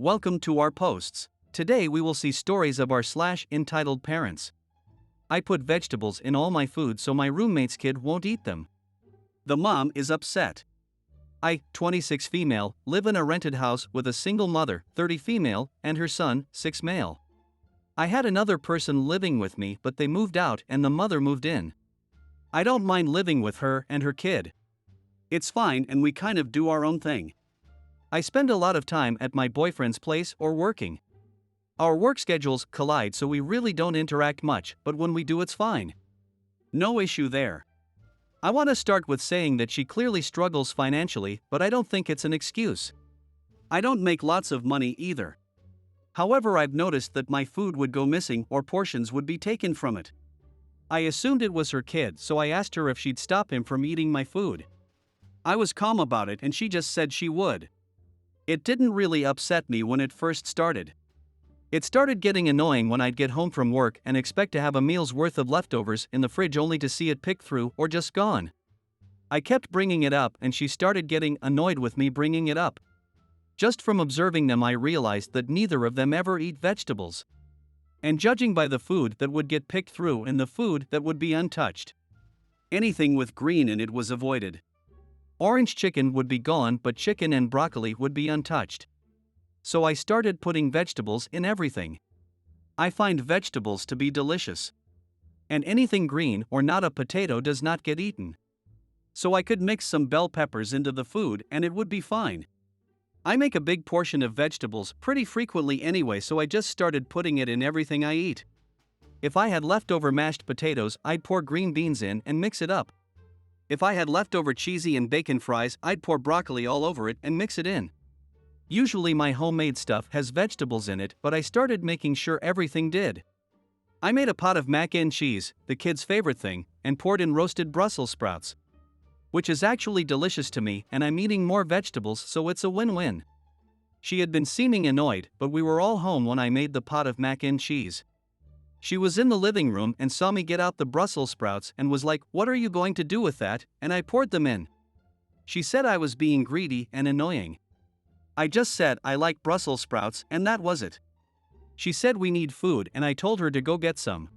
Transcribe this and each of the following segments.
Welcome to our posts. Today we will see stories of our entitled parents. I put vegetables in all my food so my roommate's kid won't eat them. The mom is upset. I, 26 female, live in a rented house with a single mother, 30 female, and her son, 6 male. I had another person living with me but they moved out and the mother moved in. I don't mind living with her and her kid. It's fine and we kind of do our own thing. I spend a lot of time at my boyfriend's place or working. Our work schedules collide so we really don't interact much, but when we do it's fine. No issue there. I want to start with saying that she clearly struggles financially, but I don't think it's an excuse. I don't make lots of money either. However, I've noticed that my food would go missing or portions would be taken from it. I assumed it was her kid, so I asked her if she'd stop him from eating my food. I was calm about it and she just said she would. It didn't really upset me when it first started. It started getting annoying when I'd get home from work and expect to have a meal's worth of leftovers in the fridge only to see it picked through or just gone. I kept bringing it up and she started getting annoyed with me bringing it up. Just from observing them I realized that neither of them ever eat vegetables. And judging by the food that would get picked through and the food that would be untouched, anything with green in it was avoided. Orange chicken would be gone but chicken and broccoli would be untouched. So I started putting vegetables in everything. I find vegetables to be delicious. And anything green or not a potato does not get eaten. So I could mix some bell peppers into the food and it would be fine. I make a big portion of vegetables pretty frequently anyway, so I just started putting it in everything I eat. If I had leftover mashed potatoes, I'd pour green beans in and mix it up. If I had leftover cheesy and bacon fries, I'd pour broccoli all over it and mix it in. Usually my homemade stuff has vegetables in it, but I started making sure everything did. I made a pot of mac and cheese, the kids' favorite thing, and poured in roasted Brussels sprouts, which is actually delicious to me, and I'm eating more vegetables, so it's a win-win. She had been seeming annoyed, but we were all home when I made the pot of mac and cheese. She was in the living room and saw me get out the Brussels sprouts and was like, "What are you going to do with that?" And I poured them in. She said I was being greedy and annoying. I just said I like Brussels sprouts and that was it. She said we need food and I told her to go get some.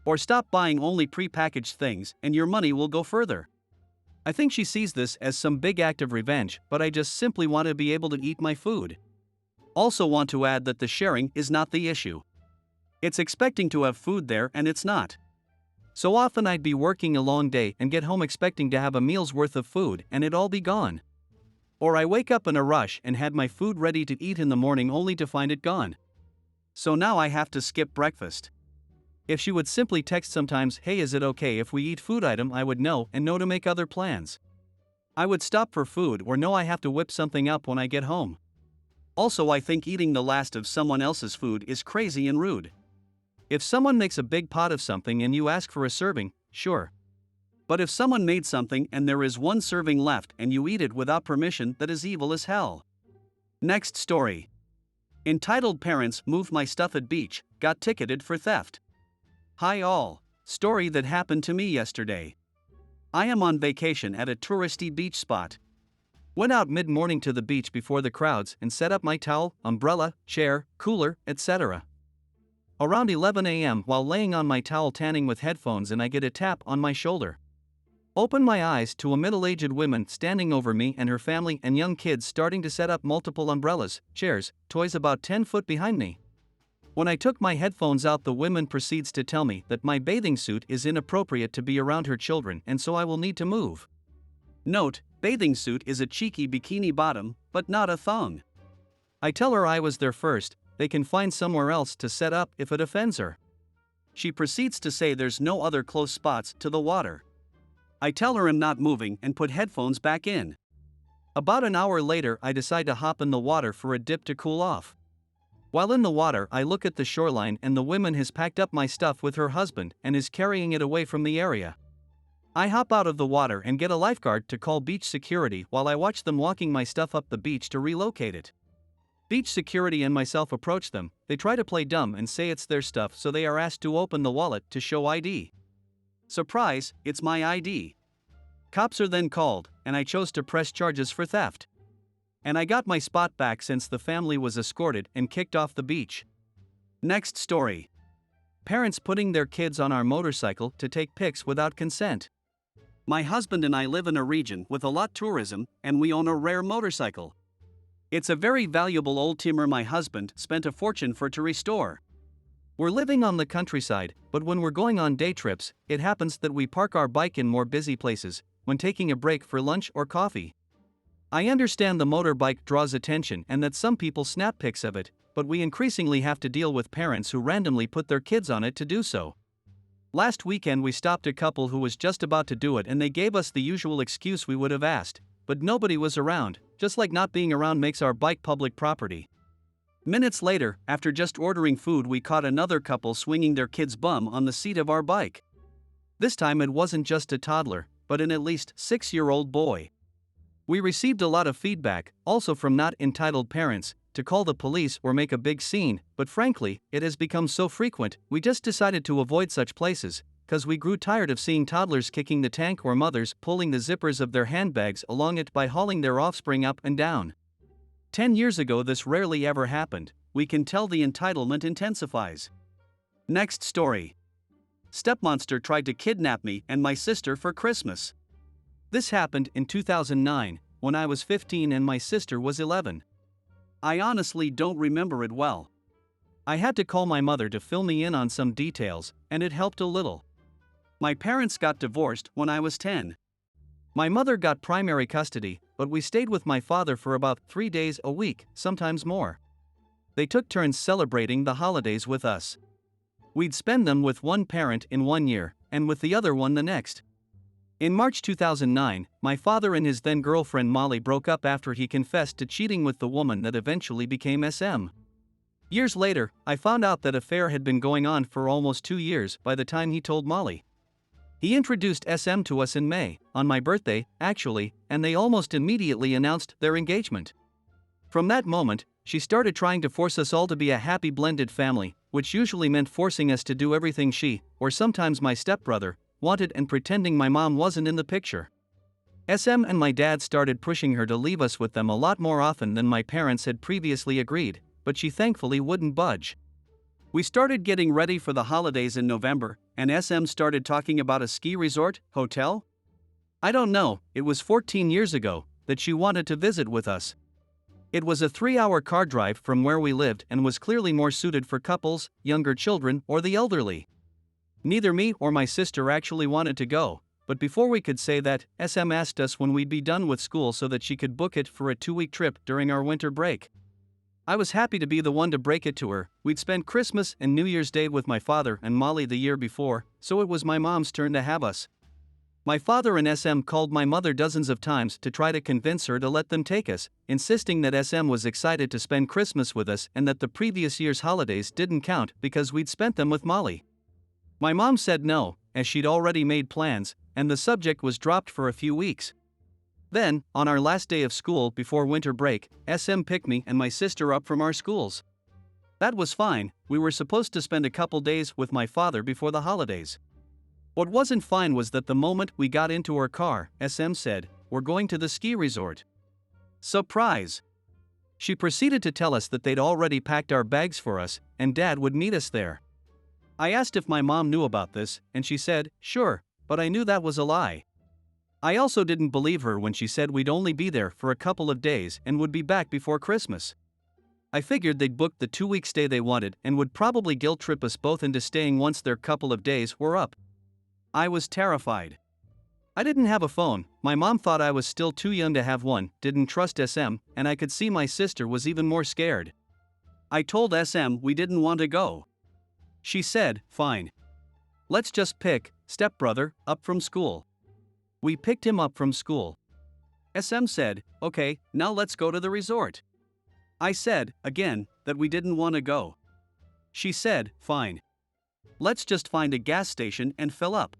Or stop buying only pre-packaged things and your money will go further. I think she sees this as some big act of revenge, but I just simply want to be able to eat my food. Also want to add that the sharing is not the issue. It's expecting to have food there and it's not. So often I'd be working a long day and get home expecting to have a meal's worth of food and it all be gone. Or I wake up in a rush and had my food ready to eat in the morning only to find it gone. So now I have to skip breakfast. If she would simply text sometimes, "Hey, is it okay if we eat food item?" I would know and know to make other plans. I would stop for food or know I have to whip something up when I get home. Also, I think eating the last of someone else's food is crazy and rude. If someone makes a big pot of something and you ask for a serving, sure. But if someone made something and there is one serving left and you eat it without permission, that is evil as hell. Next story. Entitled parents moved my stuff at beach, got ticketed for theft. Hi all. Story that happened to me yesterday. I am on vacation at a touristy beach spot. Went out mid-morning to the beach before the crowds and set up my towel, umbrella, chair, cooler, etc. Around 11 a.m. while laying on my towel tanning with headphones and I get a tap on my shoulder. Open my eyes to a middle-aged woman standing over me and her family and young kids starting to set up multiple umbrellas, chairs, toys about 10 foot behind me. When I took my headphones out, the woman proceeds to tell me that my bathing suit is inappropriate to be around her children and so I will need to move. Note, bathing suit is a cheeky bikini bottom, but not a thong. I tell her I was there first, they can find somewhere else to set up if it offends her. She proceeds to say there's no other close spots to the water. I tell her I'm not moving and put headphones back in. About an hour later I decide to hop in the water for a dip to cool off. While in the water I look at the shoreline and the woman has packed up my stuff with her husband and is carrying it away from the area. I hop out of the water and get a lifeguard to call beach security while I watch them walking my stuff up the beach to relocate it. Beach security and myself approach them, they try to play dumb and say it's their stuff, so they are asked to open the wallet to show ID. Surprise, it's my ID. Cops are then called, and I chose to press charges for theft. And I got my spot back since the family was escorted and kicked off the beach. Next story. Parents putting their kids on our motorcycle to take pics without consent. My husband and I live in a region with a lot tourism, and we own a rare motorcycle. It's a very valuable old timber my husband spent a fortune for to restore. We're living on the countryside, but when we're going on day trips, it happens that we park our bike in more busy places, when taking a break for lunch or coffee. I understand the motorbike draws attention and that some people snap pics of it, but we increasingly have to deal with parents who randomly put their kids on it to do so. Last weekend we stopped a couple who was just about to do it and they gave us the usual excuse we would have asked, but nobody was around, just like not being around makes our bike public property. Minutes later, after just ordering food, we caught another couple swinging their kid's bum on the seat of our bike. This time it wasn't just a toddler, but an at least 6-year-old boy. We received a lot of feedback, also from not entitled parents, to call the police or make a big scene, but frankly, it has become so frequent, we just decided to avoid such places, cause we grew tired of seeing toddlers kicking the tank or mothers pulling the zippers of their handbags along it by hauling their offspring up and down. 10 years ago this rarely ever happened. We can tell the entitlement intensifies. Next story. Stepmonster tried to kidnap me and my sister for Christmas. This happened in 2009, when I was 15 and my sister was 11. I honestly don't remember it well. I had to call my mother to fill me in on some details, and it helped a little. My parents got divorced when I was 10. My mother got primary custody, but we stayed with my father for about 3 days a week, sometimes more. They took turns celebrating the holidays with us. We'd spend them with one parent in 1 year, and with the other one the next. In March 2009, my father and his then girlfriend Molly broke up after he confessed to cheating with the woman that eventually became SM. Years later, I found out that affair had been going on for almost 2 years by the time he told Molly. He introduced SM to us in May, on my birthday, actually, and they almost immediately announced their engagement. From that moment, she started trying to force us all to be a happy blended family, which usually meant forcing us to do everything she, or sometimes my stepbrother, wanted and pretending my mom wasn't in the picture. SM and my dad started pushing her to leave us with them a lot more often than my parents had previously agreed, but she thankfully wouldn't budge. We started getting ready for the holidays in November, and SM started talking about a ski resort, hotel? I don't know, it was 14 years ago, that she wanted to visit with us. It was a 3-hour car drive from where we lived and was clearly more suited for couples, younger children, or the elderly. Neither me or my sister actually wanted to go, but before we could say that, SM asked us when we'd be done with school so that she could book it for a 2-week trip during our winter break. I was happy to be the one to break it to her. We'd spent Christmas and New Year's Day with my father and Molly the year before, so it was my mom's turn to have us. My father and SM called my mother dozens of times to try to convince her to let them take us, insisting that SM was excited to spend Christmas with us and that the previous year's holidays didn't count because we'd spent them with Molly. My mom said no, as she'd already made plans, and the subject was dropped for a few weeks. Then, on our last day of school before winter break, SM picked me and my sister up from our schools. That was fine, we were supposed to spend a couple days with my father before the holidays. What wasn't fine was that the moment we got into her car, SM said, "We're going to the ski resort." Surprise! She proceeded to tell us that they'd already packed our bags for us, and Dad would meet us there. I asked if my mom knew about this, and she said, "Sure," but I knew that was a lie. I also didn't believe her when she said we'd only be there for a couple of days and would be back before Christmas. I figured they'd booked the 2-week stay they wanted and would probably guilt trip us both into staying once their couple of days were up. I was terrified. I didn't have a phone, my mom thought I was still too young to have one, didn't trust SM, and I could see my sister was even more scared. I told SM we didn't want to go. She said, "Fine. Let's just pick stepbrother up from school." We picked him up from school. SM said, "Okay, now let's go to the resort." I said, again, that we didn't want to go. She said, "Fine. Let's just find a gas station and fill up."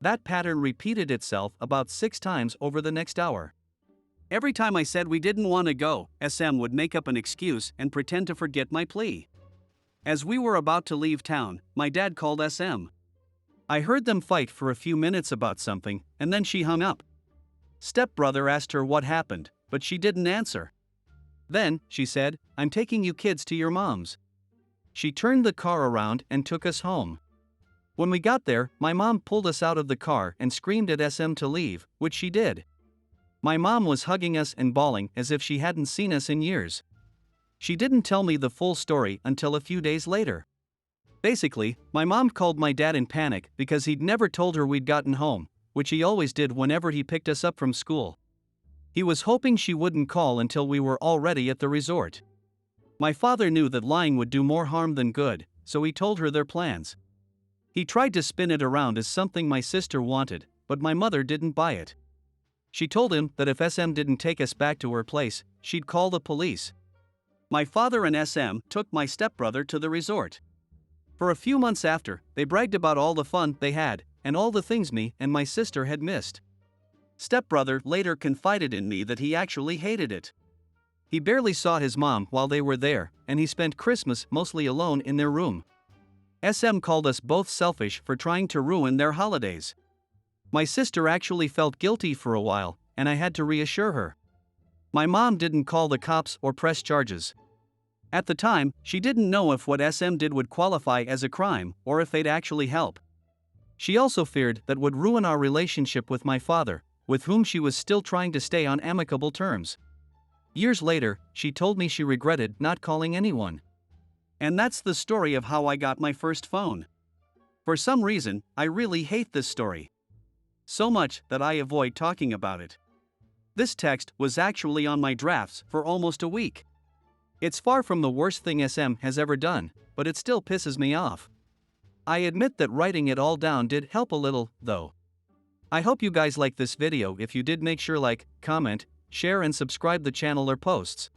That pattern repeated itself about 6 times over the next hour. Every time I said we didn't want to go, SM would make up an excuse and pretend to forget my plea. As we were about to leave town, my dad called SM. I heard them fight for a few minutes about something, and then she hung up. Stepbrother asked her what happened, but she didn't answer. Then, she said, I'm taking you kids to your mom's. She turned the car around and took us home. When we got there, my mom pulled us out of the car and screamed at SM to leave, which she did. My mom was hugging us and bawling as if she hadn't seen us in years. She didn't tell me the full story until a few days later. Basically, my mom called my dad in panic because he'd never told her we'd gotten home, which he always did whenever he picked us up from school. He was hoping she wouldn't call until we were already at the resort. My father knew that lying would do more harm than good, so he told her their plans. He tried to spin it around as something my sister wanted, but my mother didn't buy it. She told him that if SM didn't take us back to her place, she'd call the police. My father and SM took my stepbrother to the resort. For a few months after, they bragged about all the fun they had, and all the things me and my sister had missed. Stepbrother later confided in me that he actually hated it. He barely saw his mom while they were there, and he spent Christmas mostly alone in their room. SM called us both selfish for trying to ruin their holidays. My sister actually felt guilty for a while, and I had to reassure her. My mom didn't call the cops or press charges. At the time, she didn't know if what SM did would qualify as a crime or if they'd actually help. She also feared that would ruin our relationship with my father, with whom she was still trying to stay on amicable terms. Years later, she told me she regretted not calling anyone. And that's the story of how I got my first phone. For some reason, I really hate this story. So much that I avoid talking about it. This text was actually on my drafts for almost a week. It's far from the worst thing SM has ever done, but it still pisses me off. I admit that writing it all down did help a little, though. I hope you guys liked this video. If you did, make sure like, comment, share and subscribe the channel or posts.